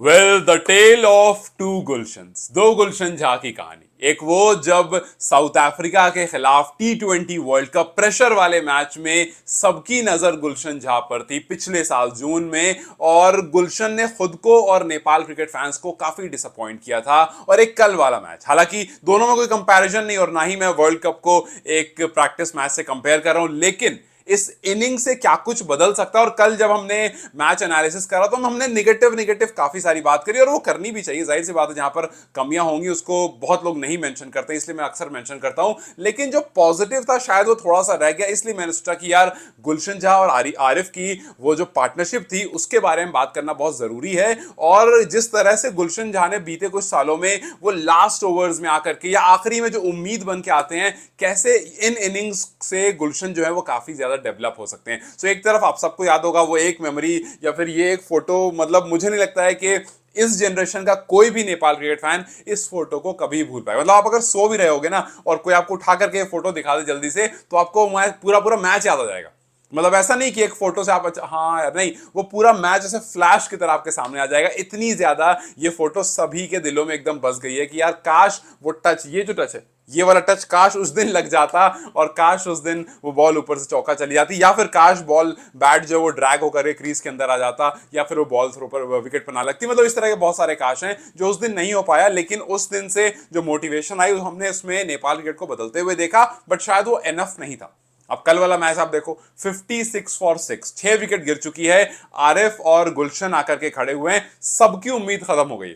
Well the tale of two Gulshans, दो गुलशन झा की कहानी। एक वो जब साउथ अफ्रीका के खिलाफ T20 वर्ल्ड कप प्रेशर वाले मैच में सबकी नजर गुलशन झा पर थी पिछले साल जून में, और गुलशन ने खुद को और नेपाल क्रिकेट फैंस को काफी डिसअपॉइंट किया था। और एक कल वाला मैच, हालांकि दोनों में कोई कंपैरिजन नहीं और ना ही मैं वर्ल्ड कप को एक प्रैक्टिस मैच से कंपेयर कर रहा हूं, लेकिन इस इनिंग से क्या कुछ बदल सकता है। और कल जब हमने मैच एनालिसिस करा तो हमने निगेटिव निगेटिव काफी सारी बात करी, और वो करनी भी चाहिए, जाहिर सी बात है। जहां पर कमियां होंगी उसको बहुत लोग नहीं मेंशन करते, इसलिए मैं अक्सर मेंशन करता हूं। लेकिन जो पॉजिटिव था शायद वो थोड़ा सा रह गया, इसलिए मैंने सोचा कि यार गुलशन झा और आरिफ की वो जो पार्टनरशिप थी उसके बारे में बात करना बहुत जरूरी है। और जिस तरह से गुलशन झा ने बीते कुछ सालों में वो लास्ट ओवर्स में आकर के या आखिरी में जो उम्मीद बन के आते हैं, कैसे इन इनिंग्स से गुलशन जो है वो काफी ज्यादा डेवलप हो सकते हैं। सो एक तरफ आप सबको याद होगा वो एक मेमोरी या फिर ये एक फोटो, मतलब मुझे नहीं लगता है कि इस जनरेशन का कोई भी नेपाल क्रिकेट फैन इस फोटो को कभी भूल पाए। मतलब आप अगर सो भी रहे होगे ना और कोई आपको उठा करके फोटो दिखा दे जल्दी से, तो आपको पूरा पूरा मैच याद आ जाएगा। मतलब ऐसा नहीं कि एक फोटो से आप अच्छा हाँ यार, नहीं, वो पूरा मैच ऐसे फ्लैश की तरह आपके सामने आ जाएगा। इतनी ज्यादा ये फोटो सभी के दिलों में एकदम बस गई है कि यार काश वो टच, ये जो टच है, ये वाला टच काश उस दिन लग जाता, और काश उस दिन वो बॉल ऊपर से चौका चली जाती, या फिर काश बॉल बैट जो वो ड्रैग होकर क्रीज के अंदर आ जाता, या फिर वो बॉल थ्रो पर विकेट पर ना लगती। मतलब इस तरह के बहुत सारे काश हैं जो उस दिन नहीं हो पाया, लेकिन उस दिन से जो मोटिवेशन आई हमने उसमें नेपाल क्रिकेट को बदलते हुए देखा, बट शायद वो एनफ नहीं था। अब कल वाला मैच आप देखो, 56 फॉर 6, 6 विकेट गिर चुकी है, आरिफ और गुलशन आकर के खड़े हुए हैं, सबकी उम्मीद खत्म हो गई।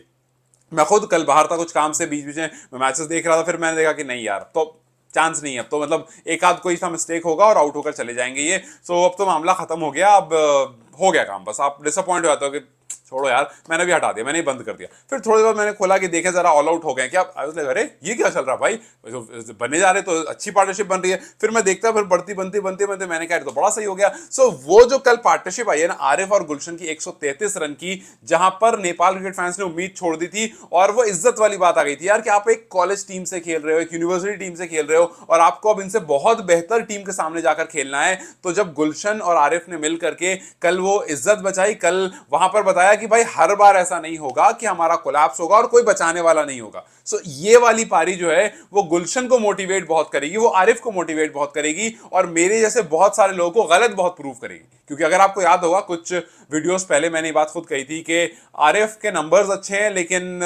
मैं खुद कल बाहर था कुछ काम से, बीच बीच में मैचेस देख रहा था, फिर मैंने देखा कि नहीं यार, तो चांस नहीं है अब तो, मतलब एक आध कोई सा मिस्टेक होगा और आउट होकर चले जाएंगे ये। सो अब तो मामला खत्म हो गया, अब हो गया काम। बस आप डिसअपॉइंट हो जाते हो कि छोड़ो यार, मैंने भी हटा दिया, मैंने ही बंद कर दिया। फिर थोड़ी देर मैंने खोला कि देखे जरा ऑल आउट हो गए क्या, अरे ये क्या चल रहा भाई, बनने जा रहे तो अच्छी पार्टनरशिप बन रही है। फिर मैं देखता फिर बढ़ती बनती बनते बनते मैंने कहा तो बड़ा सही हो गया। सो वो जो कल पार्टनरशिप आई है ना आरिफ और गुलशन की 133 रन की, जहां पर नेपाल क्रिकेट फैंस ने उम्मीद छोड़ दी थी, और वो इज्जत वाली बात आ गई थी यार कि आप एक कॉलेज टीम से खेल रहे हो, एक यूनिवर्सिटी टीम से खेल रहे हो, और आपको अब इनसे बहुत बेहतर टीम के सामने जाकर खेलना है। तो जब गुलशन और आरिफ ने मिल करके कल वो इज्जत बचाई, कल वहां पर बताया कि भाई हर बार ऐसा नहीं होगा कि हमारा कोलैप्स होगा और कोई बचाने वाला नहीं होगा। सो ये वाली पारी जो है वो गुलशन को मोटिवेट बहुत करेगी, वो आरिफ को मोटिवेट बहुत करेगी, और मेरे जैसे बहुत सारे लोगों को गलत बहुत प्रूव करेगी। क्योंकि अगर आपको याद होगा कुछ वीडियोस पहले मैंने ये बात खुद कही थी कि आरिफ के नंबर्स अच्छे हैं, लेकिन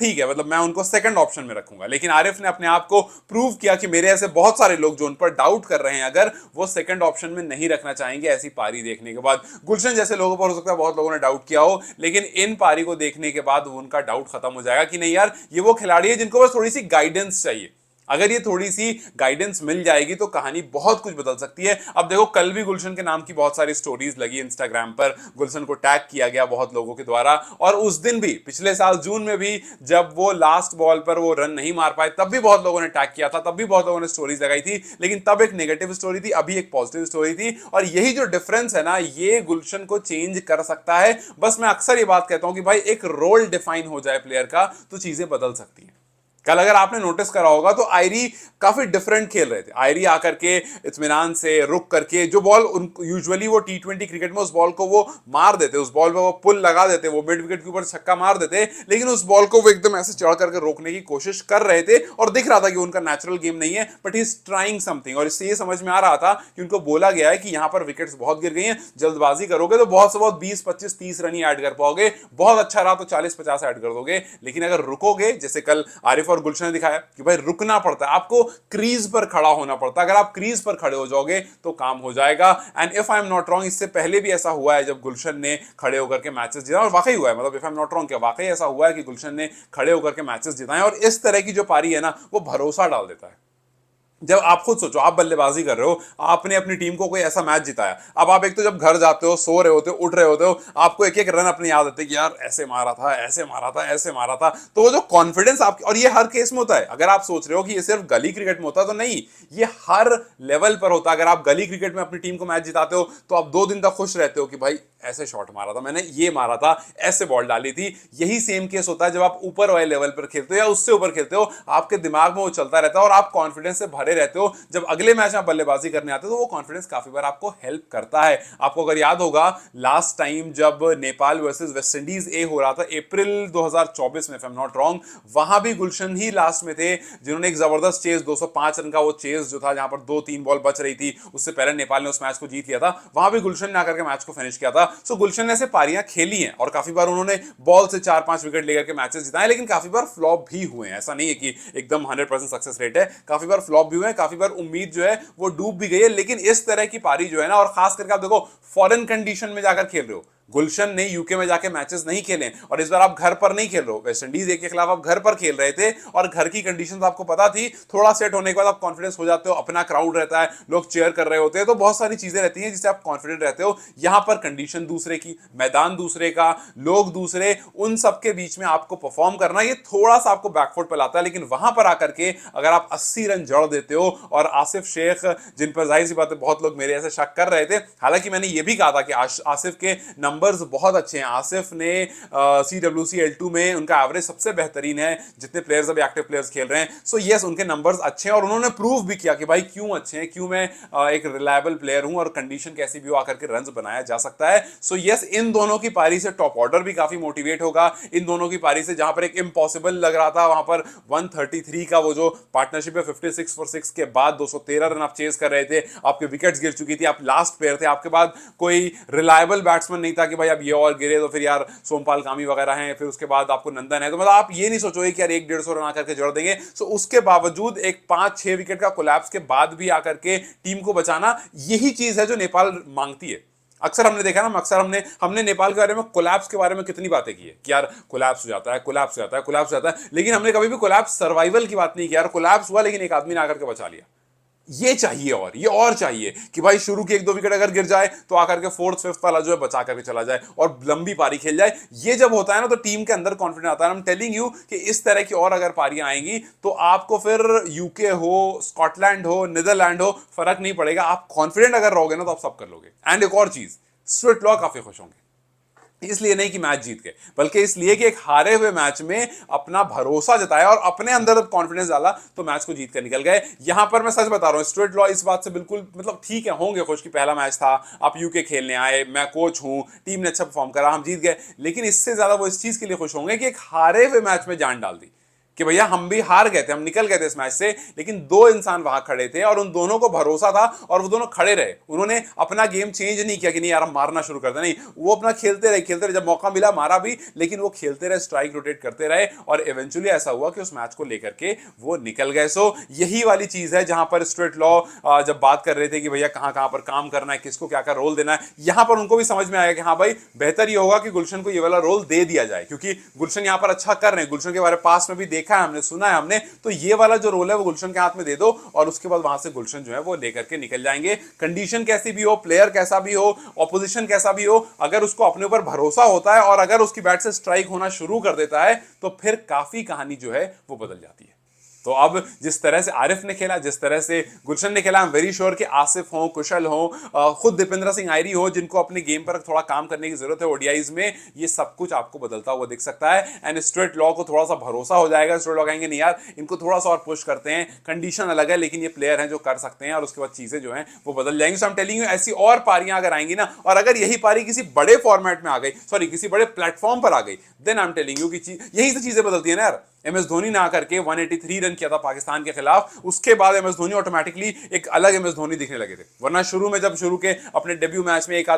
ठीक है, मतलब मैं उनको सेकंड ऑप्शन में रखूंगा। लेकिन आरिफ ने अपने आप को प्रूव किया कि मेरे ऐसे बहुत सारे लोग जो उन पर डाउट कर रहे हैं, अगर वो सेकंड ऑप्शन में नहीं रखना चाहेंगे ऐसी पारी देखने के बाद। गुलशन जैसे लोगों पर हो सकता है बहुत लोगों ने डाउट किया हो, लेकिन इन पारी को देखने के बाद उनका डाउट खत्म हो जाएगा कि नहीं यार, ये वो खिलाड़ी है जिनको बस थोड़ी सी गाइडेंस चाहिए। अगर ये थोड़ी सी गाइडेंस मिल जाएगी तो कहानी बहुत कुछ बदल सकती है। अब देखो कल भी गुलशन के नाम की बहुत सारी स्टोरीज लगी इंस्टाग्राम पर, गुलशन को टैग किया गया बहुत लोगों के द्वारा। और उस दिन भी पिछले साल जून में भी जब वो लास्ट बॉल पर वो रन नहीं मार पाए, तब भी बहुत लोगों ने टैग किया था, तब भी बहुत लोगों ने स्टोरीज लगाई थी। लेकिन तब एक नेगेटिव स्टोरी थी, अभी एक पॉजिटिव स्टोरी थी, और यही जो डिफरेंस है ना, ये गुलशन को चेंज कर सकता है। बस मैं अक्सर ये बात कहता हूं कि भाई एक रोल डिफाइन हो जाए प्लेयर का तो चीजें बदल सकती हैं। कल अगर आपने नोटिस करा होगा तो आयरी काफी डिफरेंट खेल रहे थे। आयरी आकर के इत्मीनान से रुक करके जो बॉल यूजुअली वो T20 क्रिकेट में उस बॉल को वो मार देते, उस बॉल पे वो पुल लगा देते, वो मिड विकेट के ऊपर छक्का मार देते, लेकिन उस बॉल को वो एकदम ऐसे चढ़ करके रोकने की कोशिश कर रहे थे, और दिख रहा था कि उनका नेचुरल गेम नहीं है, but he is trying something. और इससे ये समझ में आ रहा था कि उनको बोला गया है कि यहां पर विकेट्स बहुत गिर गई हैं, जल्दबाजी करोगे तो बहुत से बहुत 20 25 30 रन ही ऐड कर पाओगे, बहुत अच्छा रहा तो 40 50 ऐड कर दोगे। लेकिन अगर रुकोगे, जैसे कल आरिफ और गुलशन ने दिखाया कि भाई रुकना पड़ता है, आपको क्रीज पर खड़ा होना पड़ता है। अगर आप क्रीज पर खड़े हो जाओगे तो काम हो जाएगा। And if I am not wrong, इससे पहले भी ऐसा हुआ है जब गुलशन ने खड़े होकर के मैचेस जीता, और वाकई हुआ है, मतलब if I am not wrong क्या वाकई ऐसा हुआ है कि गुलशन ने खड़े होकर के मैचेस जिताए। और इस तरह की जो पारी है ना, वो भरोसा डाल देता है। जब आप खुद सोचो, आप बल्लेबाजी कर रहे हो, आपने अपनी टीम को कोई ऐसा मैच जिताया, अब आप एक तो जब घर जाते हो, सो रहे होते हो, उठ रहे होते हो, आपको एक एक रन अपने याद आते कि यार ऐसे मारा था, ऐसे मारा था, ऐसे मारा था। तो वो जो कॉन्फिडेंस आपकी, और ये हर केस में होता है, अगर आप सोच रहे हो कि ये सिर्फ गली क्रिकेट में होता है, तो नहीं, ये हर लेवल पर होता है। अगर आप गली क्रिकेट में अपनी टीम को मैच जिताते हो तो आप 2 दिन तक खुश रहते हो कि भाई ऐसे शॉट मारा था मैंने, ये मारा था, ऐसे बॉल डाली थी। यही सेम केस होता है जब आप ऊपर वाले लेवल पर खेलते हो या उससे ऊपर खेलते हो, आपके दिमाग में वो चलता रहता है और आप कॉन्फिडेंस से भरे खड़े रहते हो, जब अगले मैच में बल्लेबाजी करने आते हो तो वो कॉन्फिडेंस काफी बार आपको हेल्प करता है। आपको अगर याद होगा लास्ट टाइम जब नेपाल वर्सेस वेस्ट इंडीज ए हो रहा था अप्रैल 2024 में, if I am not wrong, वहां भी गुलशन ही लास्ट में थे जिन्होंने एक जबरदस्त चेज 205 रन का वो चेज जो था जहां पर 2-3 बॉल बच रही थी, उससे पहले नेपाल ने उस मैच को जीत लिया था, वहां भी गुलशन ने आकर के मैच को फिनिश किया था। सो गुलशन ने ऐसे पारियां खेली हैं और काफी बार उन्होंने बॉल से 4-5 विकेट लेकर के मैचेस जिताए, लेकिन काफी बार फ्लॉप भी हुए हैं। ऐसा नहीं है कि एकदम 100% सक्सेस रेट है, काफी बार फ्लॉप भी हुए हैं, काफी बार उम्मीद जो है वो डूब भी गई है। लेकिन इस तरह की पारी जो है ना, और खास करके आप देखो फॉरेन कंडीशन में जाकर खेल रहे हो, गुलशन ने यूके में जाके मैचेस नहीं खेले और इस बार आप घर पर नहीं खेल रहे हो, वेस्ट इंडीज ए के खिलाफ आप घर पर खेल रहे थे और घर की कंडीशंस आपको पता थी, थोड़ा सेट होने के बाद आप कॉन्फिडेंस हो जाते हो, अपना क्राउड रहता है, लोग चेयर कर रहे होते हैं, तो बहुत सारी चीजें रहती हैं जिससे आप कॉन्फिडेंट रहते हो। यहां पर कंडीशन दूसरे की, मैदान दूसरे का, लोग दूसरे, उन सबके बीच में आपको परफॉर्म करना ये थोड़ा सा आपको बैकफुट पर लाता है। लेकिन वहां पर आकर के अगर आप 80 रन जड़ देते हो, और आसिफ शेख जिन पर जाहिर सी बात है बहुत लोग मेरे ऐसे शक कर रहे थे, हालांकि मैंने ये भी कहा था कि आसिफ के नंबर्स बहुत अच्छे हैं, आसिफ ने CWC L2 में उनका एवरेज सबसे बेहतरीन है जितने प्लेयर्स अभी एक्टिव प्लेयर्स खेल रहे हैं। सो यस, उनके नंबर्स अच्छे हैं और उन्होंने प्रूव भी किया कि भाई क्यों अच्छे हैं, क्यों मैं एक रिलायबल प्लेयर हूं और कंडीशन कैसी भी हो आकर के रन बनाया जा सकता है। सो यस, इन दोनों की पारी से टॉप ऑर्डर भी काफी मोटिवेट होगा। इन दोनों की पारी से जहां पर एक इम्पॉसिबल लग रहा था, वहां पर 133 का वो जो पार्टनरशिप है 56 for 6 के बाद 213 रन आप चेस कर रहे थे, आपके विकेट्स गिर चुकी थी, आप लास्ट प्लेयर थे, आपके बाद कोई रिलायबल बैट्समैन नहीं था कि भाई अब ये और गिरे तो फिर यार सोमपाल कामी वगैरह हैं, फिर उसके बाद आपको नंदन है, तो मतलब आप ये नहीं सोचोगे कि यार 150 रन आकर के जोड़ देंगे। सो उसके बावजूद एक 5-6 विकेट का कोलैप्स के बाद भी आकर के टीम को बचाना, यही चीज है जो नेपाल मांगती है। अक्सर हमने देखा ना, अक्सर हमने नेपाल के बारे में कोलैप्स के बारे में कितनी बातें की है कि यार कोलैप्स हो जाता है, कोलैप्स हो जाता है, कोलैप्स हो जाता है, लेकिन हमने कभी भी कोलैप्स सर्वाइवल की बात नहीं की। यार कोलैप्स हुआ लेकिन एक आदमी ने आकर के बचा लिया। ये चाहिए और ये और चाहिए कि भाई शुरू के 1-2 विकेट अगर गिर जाए तो आकर के 4th 5th वाला जो है बचा करके चला जाए और लंबी पारी खेल जाए। ये जब होता है ना तो टीम के अंदर कॉन्फिडेंस आता है। आई एम टेलिंग यू कि इस तरह की और अगर पारियां आएंगी तो आपको फिर यूके हो, स्कॉटलैंड हो, नीदरलैंड हो, फर्क नहीं पड़ेगा। आप कॉन्फिडेंट अगर रहोगे ना तो आप सब कर लोगे। एंड एक और चीज, स्टुअर्ट लॉ काफी खुश होंगे, इसलिए नहीं कि मैच जीत गए, बल्कि इसलिए कि एक हारे हुए मैच में अपना भरोसा जताया और अपने अंदर कॉन्फिडेंस डाला तो मैच को जीत कर निकल गए। यहां पर मैं सच बता रहा हूं, स्टुअर्ट लॉ इस बात से बिल्कुल मतलब ठीक है, होंगे खुश कि पहला मैच था, आप यूके खेलने आए, मैं कोच हूं, टीम ने अच्छा परफॉर्म करा, हम जीत गए। लेकिन इससे ज्यादा वो इस चीज के लिए खुश होंगे कि एक हारे हुए मैच में जान डाल दी कि भैया हम भी हार गए थे, हम निकल गए थे इस मैच से, लेकिन दो इंसान वहां खड़े थे और उन दोनों को भरोसा था और वो दोनों खड़े रहे। उन्होंने अपना गेम चेंज नहीं किया कि नहीं यार हम मारना शुरू कर दें, नहीं, वो अपना खेलते रहे, जब मौका मिला मारा भी, लेकिन वो खेलते रहे, स्ट्राइक रोटेट करते रहे और इवेंचुअली ऐसा हुआ कि उस मैच को लेकर के वो निकल गए। सो यही वाली चीज है जहां पर स्टुअर्ट लॉ जब बात कर रहे थे कि भैया कहां कहां पर काम करना है, किसको क्या क्या रोल देना है, यहां पर उनको भी समझ में आया कि हाँ भाई बेहतर ये होगा कि गुलशन को ये वाला रोल दे दिया जाए, क्योंकि गुलशन यहां पर अच्छा कर रहे हैं, गुलशन के बारे में पास में भी देखा है हमने, सुना है हमने, तो ये वाला जो रोल है वो गुलशन के हाथ में दे दो और उसके बाद वहां से गुलशन जो है वो लेकर के निकल जाएंगे। कंडीशन कैसी भी हो, प्लेयर कैसा भी हो, ऑपोजिशन कैसा भी हो, अगर उसको अपने ऊपर भरोसा होता है और अगर उसकी बैट से स्ट्राइक होना शुरू कर देता है तो फिर काफी कहानी जो है वो बदल जाती है। तो अब जिस तरह से आरिफ ने खेला, जिस तरह से गुलशन ने खेला, आई एम वेरी श्योर कि आसिफ हो, कुशल हो, खुद दीपेंद्र सिंह आयरी हो, जिनको अपने गेम पर थोड़ा काम करने की जरूरत है ओडीआईज में, ये सब कुछ आपको बदलता हुआ दिख सकता है। एंड स्टुअर्ट लॉ को थोड़ा सा भरोसा हो जाएगा, स्टुअर्ट लॉ कहेंगे नहीं यार इनको थोड़ा सा और पुश करते हैं, कंडीशन अलग है लेकिन ये प्लेयर हैं जो कर सकते हैं, और उसके बाद चीजें जो हैं वो बदल जाएंगी। सो आई एम टेलिंग यू, ऐसी और पारियां अगर आएंगी ना, और अगर यही पारी किसी बड़े फॉर्मेट में आ गई, सॉरी किसी बड़े प्लेटफॉर्म पर आ गई, then I am telling you कि यही से चीजें बदलती है ना यार। एमएस धोनी ने आकर के 183 रन किया था पाकिस्तान के खिलाफ, उसके बाद एमएस धोनी ऑटोमेटिकली एक अलग एमएस धोनी दिखने लगे थे। वरना शुरू में जब शुरू के अपने डेब्यू मैच में एक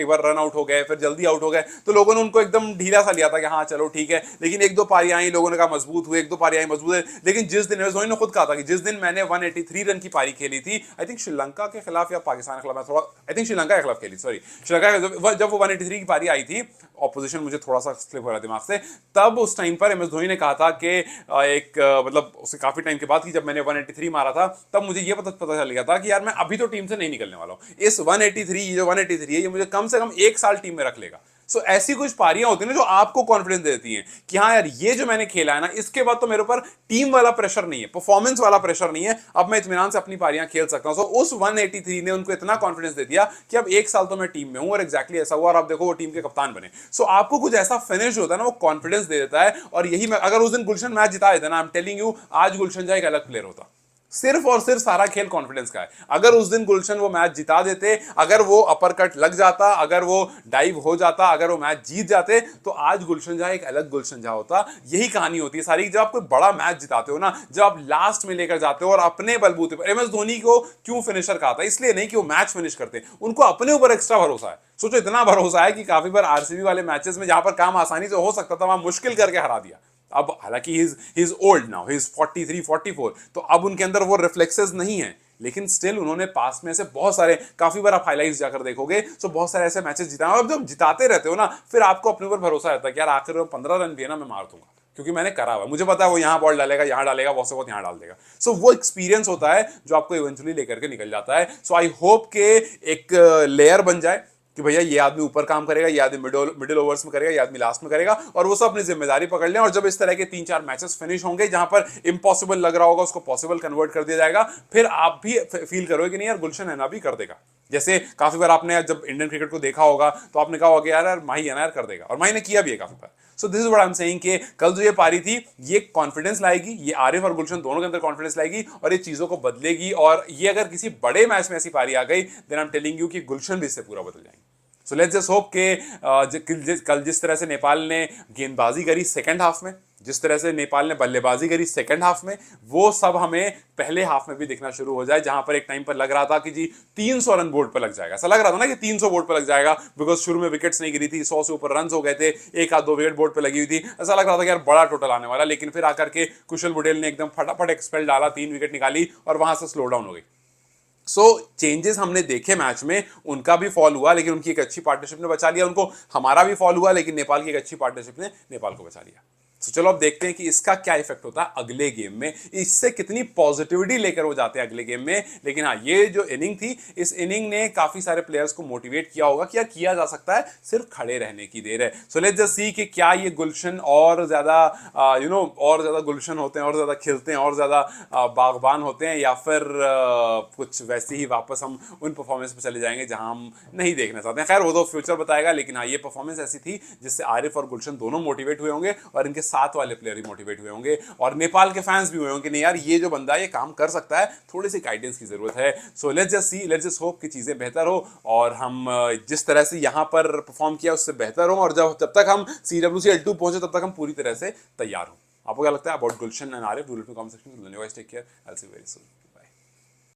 बार रन आउट हो गए, फिर जल्दी आउट हो गए, तो लोगों ने उनको एकदम ढीला सा लिया था कि हाँ चलो ठीक है, लेकिन 1-2 पारी आई, लोगों ने कहा मजबूत हुए, 1-2 पारी आई मजबूत है। लेकिन जिस दिन एमएस धोनी ने खुद कहा था कि जिस दिन मैंने 183 रन की पारी खेली थी, आई थिंक श्रीलंका के खिलाफ या पाकिस्तान के खिलाफ, थोड़ा आई थिंक श्रीलंका के खिलाफ खेली, सॉरी श्रीलंका, जब वो 183 की पारी आई थी, ऑपोजिशन मुझे थोड़ा सा स्लिप हो रहा दिमाग से, तब उस टाइम पर एमएस धोनी ने कहा था कि एक मतलब उससे काफी टाइम के बाद कि जब मैंने 183 मारा था तब मुझे ये पता चल गया था कि यार मैं अभी तो टीम से नहीं निकलने वाला हूं, इस 183 है ये मुझे कम से कम 1 साल टीम में रख लेगा। सो ऐसी कुछ पारियां होती हैं जो आपको कॉन्फिडेंस देती हैं कि हाँ यार ये जो मैंने खेला है ना, इसके बाद तो मेरे ऊपर टीम वाला प्रेशर नहीं है, परफॉर्मेंस वाला प्रेशर नहीं है, अब मैं इत्मीनान से अपनी पारियां खेल सकता हूं। सो उस 183 ने उनको इतना कॉन्फिडेंस दे दिया कि अब 1 साल तो मैं टीम में हूं, और एग्जैक्टली ऐसा हुआ और आप देखो वो टीम के कप्तान बने। सो आपको कुछ ऐसा फिनिश होता है ना, वो कॉन्फिडेंस दे देता है, और यही मैं अगर उस दिन गुलशन मैच जिता देता ना, आई एम टेलिंग यू आज गुलशन जाए एक अलग प्लेयर होता। सिर्फ और सिर्फ सारा खेल कॉन्फिडेंस का है। अगर उस दिन गुलशन वो मैच जिता देते, अगर वो अपर कट लग जाता, अगर वो डाइव हो जाता, अगर वो मैच जीत जाते, तो आज गुलशन झा एक अलग गुलशन झा होता। यही कहानी होती है सारी। जब आप कोई बड़ा मैच जिताते हो ना, जब आप लास्ट में लेकर जाते हो और अपने बलबूते पर, एम एस धोनी को क्यों फिनिशर कहा था? इसलिए नहीं कि वो मैच फिनिश करते, उनको अपने ऊपर एक्स्ट्रा भरोसा है। सोचो, इतना भरोसा है कि काफी बार आरसीबी वाले मैचेस में जहां पर काम आसानी से हो सकता था, वहां मुश्किल करके हरा दिया। अब हालांकि he is old now, he is 43 44, तो अब उनके अंदर वो रिफ्लेक्सेस नहीं है, लेकिन स्टिल उन्होंने पास में से बहुत सारे, काफी बार आप हाइलाइट्स जाकर देखोगे तो बहुत सारे ऐसे मैचेस जिताए। और जब जिताते रहते हो ना, फिर आपको अपने ऊपर भरोसा रहता है कि यार आखिर में 15 रन भी है ना, मैं मार दूंगा, क्योंकि मैंने करा हुआ, मुझे पता है वो यहाँ बॉल डालेगा, यहाँ डालेगा, बहुत से बहुत यहाँ डाल देगा। सो वो एक्सपीरियंस होता है जो आपको इवेंचुअली लेकर के निकल जाता है। सो आई होप के एक लेयर बन जाए कि भैया ये आदमी ऊपर काम करेगा, ये आदमी मिडिल ओवर्स में करेगा, ये आदमी लास्ट में करेगा, और वो सब अपनी जिम्मेदारी पकड़ लें। और जब इस तरह के 3-4 मैचेस फिनिश होंगे जहां पर इम्पॉसिबल लग रहा होगा, उसको पॉसिबल कन्वर्ट कर दिया जाएगा, फिर आप भी फील करोगे कि नहीं यार, गुलशन है ना, भी कर देगा। जैसे काफी बार आपने जब इंडियन क्रिकेट को देखा होगा तो आपने कहा होगा यार माही है ना यार, कर देगा, और माही ने किया भी है काफी बार। So this is what I am saying कि कल जो ये पारी थी, ये कॉन्फिडेंस लाएगी, ये आरिफ और गुलशन दोनों के अंदर कॉन्फिडेंस लाएगी और ये चीजों को बदलेगी। और ये अगर किसी बड़े मैच में ऐसी पारी आ गई, then I am telling you कि गुलशन भी इससे पूरा बदल जाएंगे। सो लेट्स जस्ट होप के कल जिस तरह से नेपाल ने गेंदबाजी करी सेकंड हाफ में, जिस तरह से नेपाल ने बल्लेबाजी करी सेकंड हाफ में, वो सब हमें पहले हाफ में भी दिखना शुरू हो जाए। जहां पर एक टाइम पर लग रहा था कि जी 300 रन बोर्ड पर लग जाएगा, ऐसा लग रहा था ना कि 300 बोर्ड पर लग जाएगा, बिकॉज शुरू में विकेट्स नहीं गिरी थी, 100 से ऊपर रन हो गए थे, एक आध 2 विकेट बोर्ड पर लगी हुई थी, ऐसा लग रहा था कि यार बड़ा टोटल आने वाला। लेकिन फिर आकर के कुशल बुटेल ने एकदम फटाफट एक्सपेल डाला, 3 विकेट निकाली और वहां से स्लो डाउन हो गई। सो चेंजेस हमने देखे मैच में, उनका भी फॉल हुआ, लेकिन उनकी एक अच्छी पार्टनरशिप ने बचा लिया उनको। हमारा भी फॉल हुआ, लेकिन नेपाल की एक अच्छी पार्टनरशिप ने नेपाल को बचा लिया। तो चलो अब देखते हैं कि इसका क्या इफेक्ट होता है अगले गेम में, इससे कितनी पॉजिटिविटी लेकर वो जाते हैं अगले गेम में। लेकिन हाँ, ये जो इनिंग थी, इस इनिंग ने काफी सारे प्लेयर्स को मोटिवेट किया होगा कि यार किया जा सकता है, सिर्फ खड़े रहने की देर है। सो लेट्स जस्ट सी कि क्या ये गुलशन और ज्यादा और ज्यादा गुलशन होते हैं, और ज्यादा खिलते हैं, और ज्यादा बागबान होते हैं, या फिर कुछ वैसे ही वापस हम उन परफॉर्मेंस पे चले जाएंगे जहां हम नहीं देखना चाहते हैं। खैर वो तो फ्यूचर बताएगा, लेकिन हाँ, ये परफॉर्मेंस ऐसी थी जिससे आरिफ और गुलशन दोनों मोटिवेट हुए होंगे, और इनके साथ वाले प्लेयर भी मोटिवेट हुए होंगे, और नेपाल के फैंस भी हुए होंगे, नहीं यार ये जो बंदा ये काम कर सकता है, थोड़ी सी गाइडेंस की जरूरत है। So let's just see, let's just hope कि चीजें बेहतर हो, और हम जिस तरह से यहां पर परफॉर्म किया उससे बेहतर हो, और जब तक हम CWC L2 पहुंचे तब तक हम पूरी तरह से तैयार हो। आपको क्या लगता है about Gulshan and Arif? Do let me comment section. Take care, I will see you very soon.